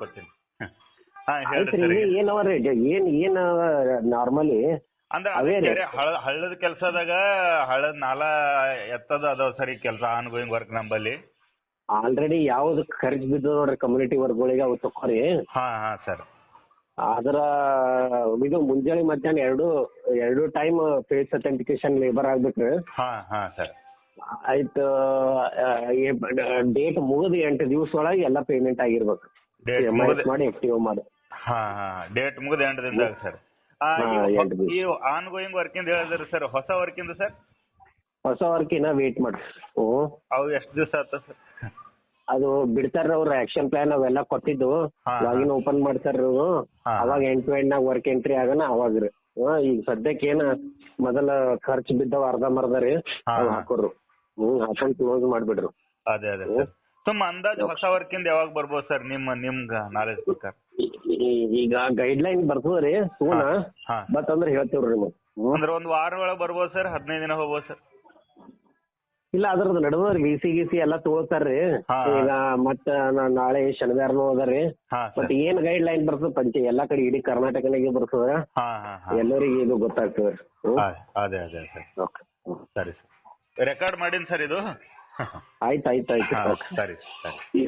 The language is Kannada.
ಮಾಡ್ಕೊತೀನಿ. ಹಾ ಹೇಳ್ರಿ ಆಯ್ತ್ರಿ ಸರ್. ಏನವರಿ ಏನ್ ನಾರ್ಮಲಿ ಅಂದ್ರೆ ಅವೇ ರೀ. ಹಳ್ಳದ ಕೆಲಸದಾಗ ಹಳ್ಳದ ನಾಲ ಎತ್ತದ ಅದಾವ ಸರ್ ಈ ಕೆಲಸ ಆನ್ ಗೋಯಿಂಗ್ ವರ್ಕ್ ನಂಬಲ್ಲಿ. ಆಲ್ರೆಡಿ ಯಾವ್ದು ಖರ್ಚು ಬಿದ್ದು ನೋಡ್ರಿ ಕಮ್ಯುನಿಟಿ ವರ್ಕ್ಗಳಿಗೆ ಅವು ತಕೋರಿ. ಹಾ ಹಾ ಸರ್. ಅದರ ಇದು ಮುಂಜಾನೆ ಮಧ್ಯಾಹ್ನ ಎರಡು ಟೈಮ್ ಫೇಸ್ ಅಥೆಂಟಿಕೇಶನ್ ಲೇಬರ್ ಆಗ್ಬೇಕ್ರಿ. ಹಾ ಹಾ ಸರ್. ಆಯ್ತು ಡೇಟ್ ಮುಗಿದು 8 ದಿವಸ ಒಳಗೆ ಎಲ್ಲ ಪೇಮೆಂಟ್ ಆಗಿರ್ಬೇಕು. ಮಾಡಿ ಎಫ್ಟಿಒ ಮಾಡಿ. ಹಾ ಹಾ ಡೇಟ್ ಮುಗಿದ 8 ದಿನದಾಗ ಸರ್. ಈ ಆನ್ ಗೋಯಿಂಗ್ ವರ್ಕಿಂದ ಹೇಳಿದ್ರಿ ಸರ್, ಹೊಸ ವರ್ಕಿಂದ ಸರ್? ಹೊಸ ವರ್ಕ್ ಇನ್ನ ವೇಟ್ ಮಾಡ್ರಿ. ಅವು ಎಷ್ಟು ದಿವಸ ಆತ ಸರ್? ಅದು ಬಿಡ್ತಾರ ಅವ್ರ ಆಕ್ಷನ್ ಪ್ಲಾನ್ ಅವೆಲ್ಲ ಕೊಟ್ಟಿದ್ದು. ಲಾಗಿನ್ ಓಪನ್ ಮಾಡ್ತಾರ ಅವಾಗ ಎಂಡ್ ಟು ಎಂಡ್ ನಾಗ ವರ್ಕ್ ಎಂಟ್ರಿ ಆಗನ ಅವಾಗ್ರಿ. ಈಗ ಸದ್ಯಕ್ಕೆ ಏನ ಮೊದಲ ಖರ್ಚು ಬಿದ್ದವ ಅರ್ಧಂಬರ್ಧ ರೀ ಹಾಕೋರು. ಹಾಕೊಂಡ್ ಕ್ಲೋಸ್ ಮಾಡ್ಬಿಡ್ರು. ಅದೇ ಅದೇ ಸರ್. ಸುಮ್ಮ ಅಂದಾಜು ಹೊಸ ವರ್ಕಿಂದ ಯಾವಾಗ ಬರ್ಬೋದು ಸರ್ ನಿಮ್ಗ ನಾಲೆಜ್ ಪ್ರಕಾರ? ಈಗ ಗೈಡ್ ಲೈನ್ ಬರ್ತದ್ರಿ ಸೂನ ಬಟ್ ಅಂದ್ರೆ ಹೇಳ್ತೇವ್ರಿ ನಿಮ್ಗೆ. ಅಂದ್ರೆ ಒಂದ್ ವಾರ ಒಳಗೆ ಬರ್ಬೋದು ಸರ್? 15 ದಿನ ಹೋಗ್ಬೋದು ಸರ್? ಇಲ್ಲ ಅದ್ರದ್ದು ನಡುವ್ರಿ ವಿ ಸಿ ಎಲ್ಲ ತಗೋತಾರ್ರಿ. ಈಗ ಮತ್ತ ನಾಳೆ ಶನಿವಾರನೂ ಅದರಿ. ಬಟ್ ಏನ್ ಗೈಡ್ ಲೈನ್ ಬರ್ತದ ಎಲ್ಲಾ ಕಡೆ ಇಡೀ ಕರ್ನಾಟಕನಾಗೆ ಬರ್ತದ. ಎಲ್ಲರಿಗೂ ಇದು ಗೊತ್ತಾಗ್ತದೆ. ಅದೇ ಅದೇ ಸರ್. ಸರಿ ಸರ್, ರೆಕಾರ್ಡ್ ಮಾಡೀನಿ ಸರ್ ಇದು. ಆಯ್ತು ಸರಿ ಸರಿ.